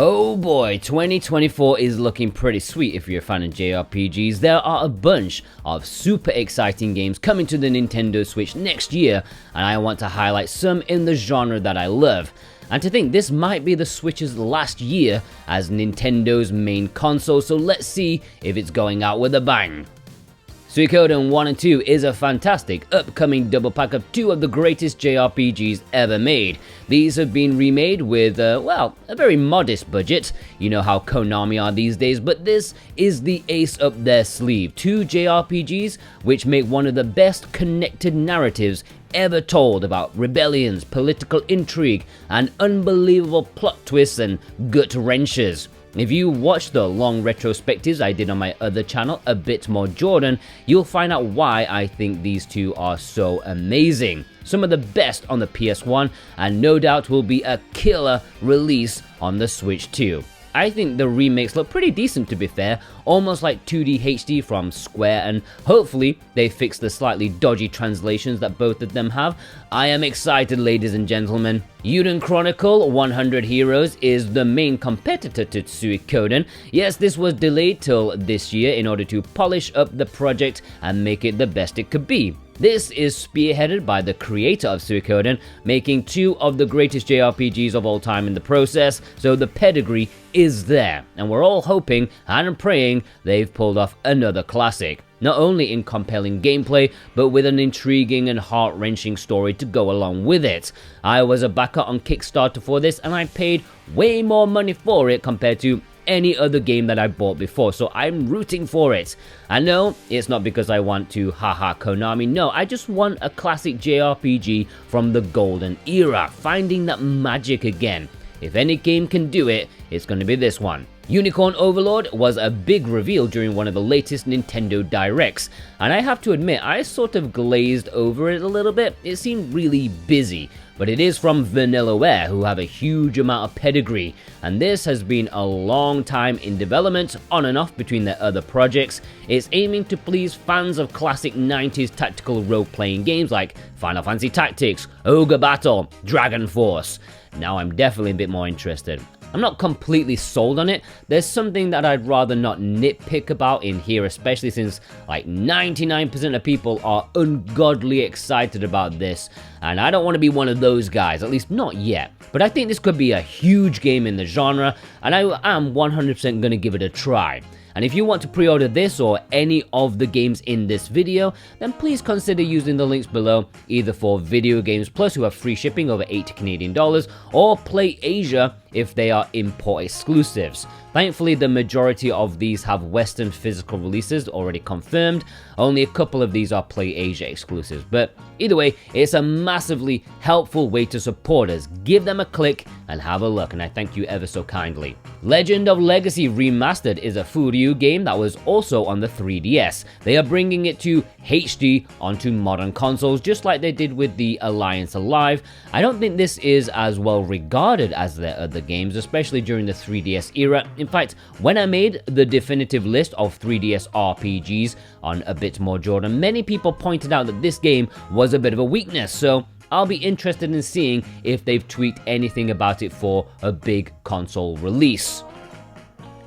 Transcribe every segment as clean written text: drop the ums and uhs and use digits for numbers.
Oh boy, 2024 is looking pretty sweet if you're a fan of JRPGs. There are a bunch of super exciting games coming to the Nintendo Switch next year, and I want to highlight some in the genre that I love. And to think this might be the Switch's last year as Nintendo's main console, so let's see if it's going out with a bang. Suikoden I and II is a fantastic upcoming double pack of two of the greatest JRPGs ever made. These have been remade with, a very modest budget. You know how Konami are these days, but this is the ace up their sleeve. Two JRPGs which make one of the best connected narratives ever told about rebellions, political intrigue, and unbelievable plot twists and gut wrenches. If you watch the long retrospectives I did on my other channel, A Bit More Jordan, you'll find out why I think these two are so amazing. Some of the best on the PS1, and no doubt will be a killer release on the Switch too. I think the remakes look pretty decent, to be fair, almost like 2D HD from Square, and hopefully they fix the slightly dodgy translations that both of them have. I am excited, ladies and gentlemen. Eiyuden Chronicle 100 Heroes is the main competitor to Suikoden. Yes, this was delayed till this year in order to polish up the project and make it the best it could be. This is spearheaded by the creator of Suikoden, making two of the greatest JRPGs of all time in the process, so the pedigree is there, and we're all hoping and praying they've pulled off another classic. Not only in compelling gameplay, but with an intriguing and heart-wrenching story to go along with it. I was a backer on Kickstarter for this, and I paid way more money for it compared to any other game that I bought before, so I'm rooting for it. And no, it's not because I want to haha Konami, no, I just want a classic JRPG from the golden era, finding that magic again. If any game can do it, it's going to be this one. Unicorn Overlord was a big reveal during one of the latest Nintendo Directs, and I have to admit I sort of glazed over it a little bit. It seemed really busy, but it is from Vanillaware, who have a huge amount of pedigree, and this has been a long time in development, on and off between their other projects. It's aiming to please fans of classic 90s tactical role-playing games like Final Fantasy Tactics, Ogre Battle, Dragon Force. Now I'm definitely a bit more interested. I'm not completely sold on it. There's something that I'd rather not nitpick about in here, especially since like 99% of people are ungodly excited about this, and I don't want to be one of those guys, at least not yet. But I think this could be a huge game in the genre, and I am 100% going to give it a try. And if you want to pre-order this or any of the games in this video, then please consider using the links below, either for Video Games Plus, who have free shipping over $80 Canadian, or Play Asia if they are import exclusives. Thankfully, the majority of these have Western physical releases already confirmed. Only a couple of these are Play Asia exclusives, but either way, it's a massively helpful way to support us. Give them a click and have a look, and I thank you ever so kindly. Legend of Legacy Remastered is a Furyu game that was also on the 3DS. They are bringing it to HD onto modern consoles, just like they did with the Alliance Alive. I don't think this is as well regarded as their other games, especially during the 3DS era. In fact, when I made the definitive list of 3DS RPGs on A Bit More Jordan, many people pointed out that this game was a bit of a weakness, so I'll be interested in seeing if they've tweaked anything about it for a big console release.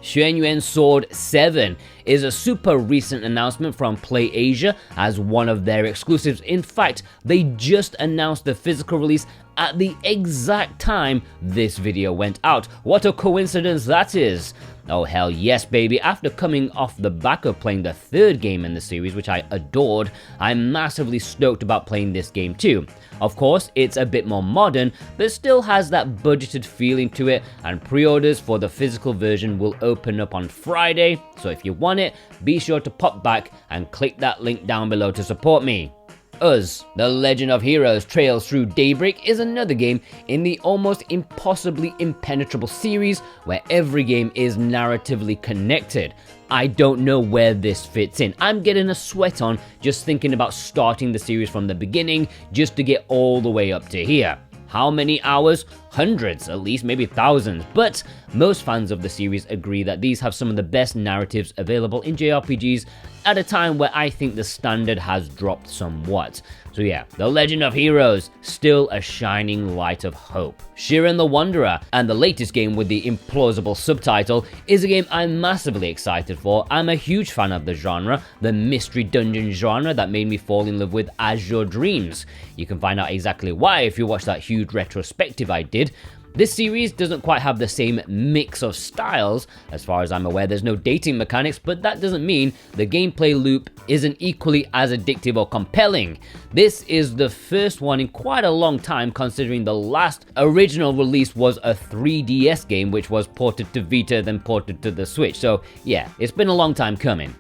Xuan Sword 7 is a super recent announcement from Play Asia as one of their exclusives. In fact, they just announced the physical release at the exact time this video went out. What a coincidence that is! Oh hell yes, baby. After coming off the back of playing the third game in the series, which I adored, I'm massively stoked about playing this game too. Of course, it's a bit more modern, but still has that budgeted feeling to it, and pre-orders for the physical version will open up on Friday, so if you want it, be sure to pop back and click that link down below to support me. Us, The Legend of Heroes Trails Through Daybreak is another game in the almost impossibly impenetrable series where every game is narratively connected. I don't know where this fits in. I'm getting a sweat on just thinking about starting the series from the beginning just to get all the way up to here. How many hours? Hundreds, at least, maybe thousands. But most fans of the series agree that these have some of the best narratives available in JRPGs at a time where I think the standard has dropped somewhat. So yeah, The Legend of Heroes, still a shining light of hope. Shiren the Wanderer, and the latest game with the implausible subtitle, is a game I'm massively excited for. I'm a huge fan of the genre, the mystery dungeon genre that made me fall in love with Azure Dreams. You can find out exactly why if you watch that huge retrospective I did. This series doesn't quite have the same mix of styles. As far as I'm aware, there's no dating mechanics, but that doesn't mean the gameplay loop isn't equally as addictive or compelling. This is the first one in quite a long time, considering the last original release was a 3DS game, which was ported to Vita, then ported to the Switch. So yeah, it's been a long time coming.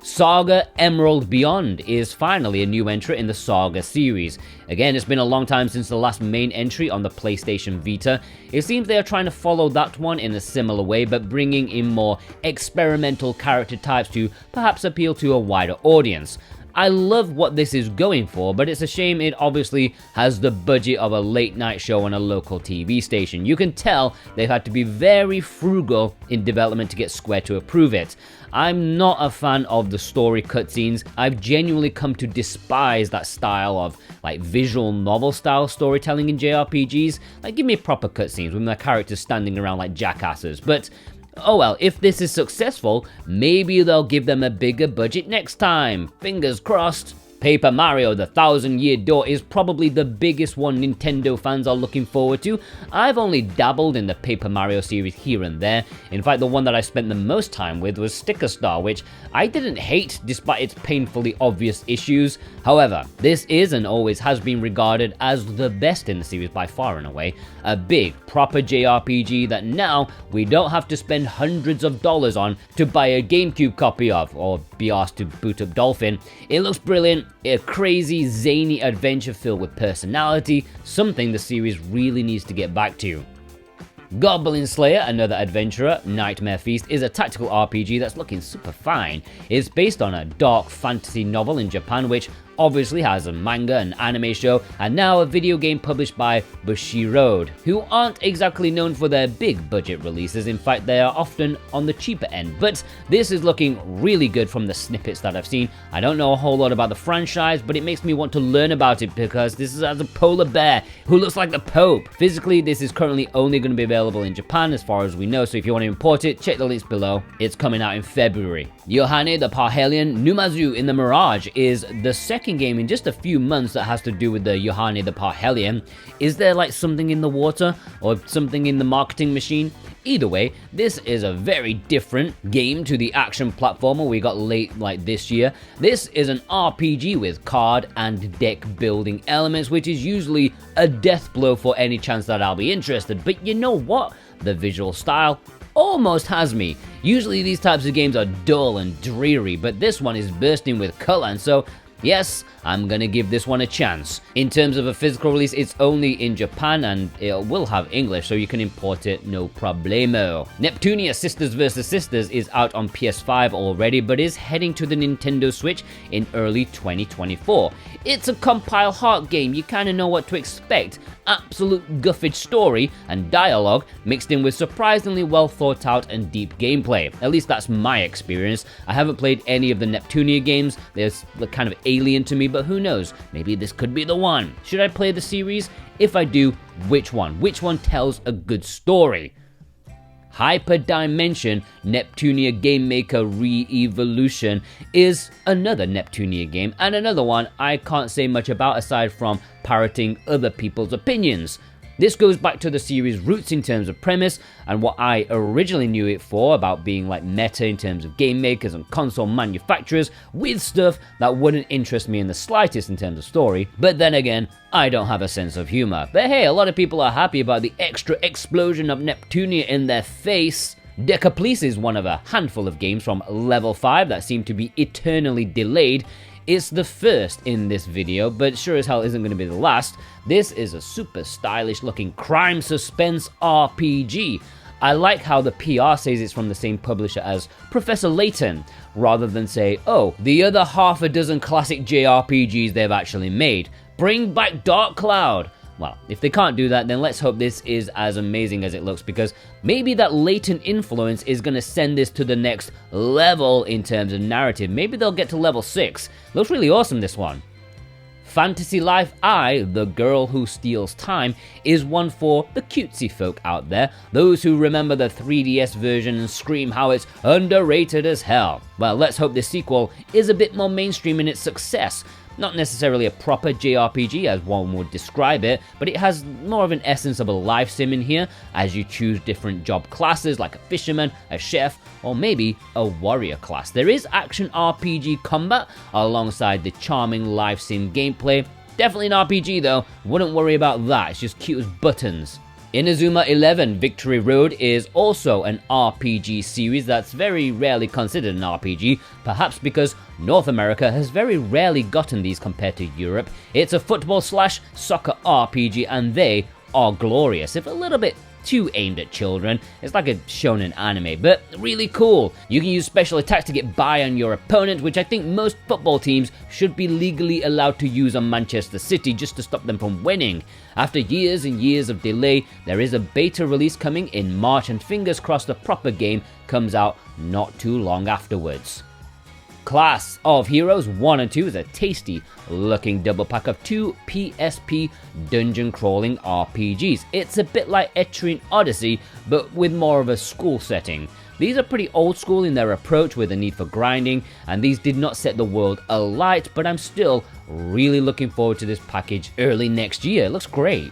SaGa Emerald Beyond is finally a new entry in the SaGa series. Again, it's been a long time since the last main entry on the PlayStation Vita. It seems they are trying to follow that one in a similar way, but bringing in more experimental character types to perhaps appeal to a wider audience. I love what this is going for, but it's a shame it obviously has the budget of a late night show on a local TV station. You can tell they've had to be very frugal in development to get Square to approve it. I'm not a fan of the story cutscenes. I've genuinely come to despise that style of like visual novel style storytelling in JRPGs. Like, give me proper cutscenes with my characters standing around like jackasses. But oh well, if this is successful, maybe they'll give them a bigger budget next time. Fingers crossed. Paper Mario: The Thousand Year Door is probably the biggest one Nintendo fans are looking forward to. I've only dabbled in the Paper Mario series here and there. In fact, the one that I spent the most time with was Sticker Star, which I didn't hate despite its painfully obvious issues. However, this is and always has been regarded as the best in the series by far and away. A big, proper JRPG that now we don't have to spend hundreds of dollars on to buy a GameCube copy of, or be asked to boot up Dolphin. It looks brilliant. A crazy, zany adventure filled with personality, something the series really needs to get back to. Goblin Slayer, another adventurer, Nightmare Feast, is a tactical RPG that's looking super fine. It's based on a dark fantasy novel in Japan, which obviously has a manga and anime show, and now a video game published by Bushiroad, who aren't exactly known for their big budget releases. In fact, they are often on the cheaper end, but this is looking really good from the snippets that I've seen. I don't know a whole lot about the franchise, but it makes me want to learn about it because this is as a polar bear who looks like the Pope. Physically, this is currently only going to be available in Japan as far as we know, so if you want to import it, check the links below. It's coming out in February. Yohane the Parhelion NUMAZU in the Mirage is the second game in just a few months that has to do with the Yohane the Parhelion. Is there like something in the water or something in the marketing machine? Either way, this is a very different game to the action platformer we got late like this year. This is an RPG with card and deck building elements, which is usually a death blow for any chance that I'll be interested. But you know what? The visual style almost has me. Usually these types of games are dull and dreary, but this one is bursting with color, and so yes, I'm gonna give this one a chance. In terms of a physical release, it's only in Japan and it will have English, so you can import it no problemo. Neptunia Sisters vs. Sisters is out on PS5 already, but is heading to the Nintendo Switch in early 2024. It's a compile heart game, you kinda know what to expect. Absolute guffage story and dialogue mixed in with surprisingly well thought out and deep gameplay. At least that's my experience. I haven't played any of the Neptunia games, they're kind of alien to me, but who knows, maybe this could be the one. Should I play the series? If I do, which one? Which one tells a good story? Hyperdimension Neptunia GameMaker Re-Evolution is another Neptunia game, and another one I can't say much about aside from parroting other people's opinions. This goes back to the series' roots in terms of premise and what I originally knew it for, about being like meta in terms of game makers and console manufacturers with stuff that wouldn't interest me in the slightest in terms of story. But then again, I don't have a sense of humor. But hey, a lot of people are happy about the extra explosion of Neptunia in their face. DecaPolice is one of a handful of games from Level 5 that seem to be eternally delayed. It's the first in this video, but sure as hell isn't going to be the last. This is a super stylish looking crime suspense RPG. I like how the PR says it's from the same publisher as Professor Layton, rather than say, oh, the other half a dozen classic JRPGs they've actually made. Bring back Dark Cloud. Well, if they can't do that, then let's hope this is as amazing as it looks, because maybe that latent influence is going to send this to the next level in terms of narrative. Maybe they'll get to level 6. Looks really awesome, this one. Fantasy Life I, The Girl Who Steals Time, is one for the cutesy folk out there, those who remember the 3DS version and scream how it's underrated as hell. Well, let's hope this sequel is a bit more mainstream in its success. Not necessarily a proper JRPG as one would describe it, but it has more of an essence of a life sim in here, as you choose different job classes like a fisherman, a chef, or maybe a warrior class. There is action RPG combat alongside the charming life sim gameplay. Definitely an RPG though, wouldn't worry about that, it's just cute as buttons. INAZUMA 11 Victory Road is also an RPG series that's very rarely considered an RPG, perhaps because North America has very rarely gotten these compared to Europe. It's a football/soccer RPG and they are glorious, if a little bit too aimed at children. It's like a shonen anime, but really cool. You can use special attacks to get by on your opponent, which I think most football teams should be legally allowed to use on Manchester City just to stop them from winning. After years and years of delay, there is a beta release coming in March, and fingers crossed the proper game comes out not too long afterwards. Class of Heroes 1 and 2 is a tasty looking double pack of 2 PSP dungeon crawling RPGs. It's a bit like Etrian Odyssey, but with more of a school setting. These are pretty old school in their approach with a need for grinding, and these did not set the world alight, but I'm still really looking forward to this package early next year. It looks great.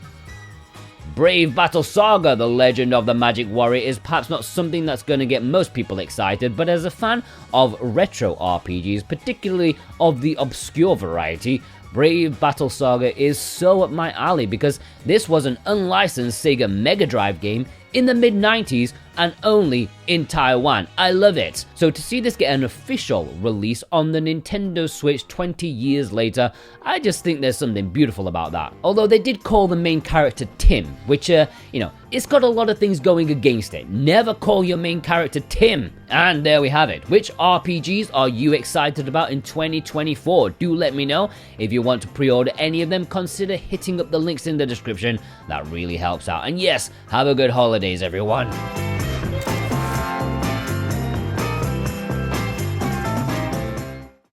Brave Battle Saga, The Legend of the Magic Warrior, is perhaps not something that's going to get most people excited, but as a fan of retro RPGs, particularly of the obscure variety, Brave Battle Saga is so up my alley because this was an unlicensed Sega Mega Drive game in the mid-90s and only in Taiwan. I love it. So to see this get an official release on the Nintendo Switch 20 years later, I just think there's something beautiful about that. Although they did call the main character Tim, which, it's got a lot of things going against it. Never call your main character Tim. And there we have it. Which RPGs are you excited about in 2024? Do let me know. If you want to pre-order any of them, consider hitting up the links in the description. That really helps out. And yes, have a good holidays, everyone.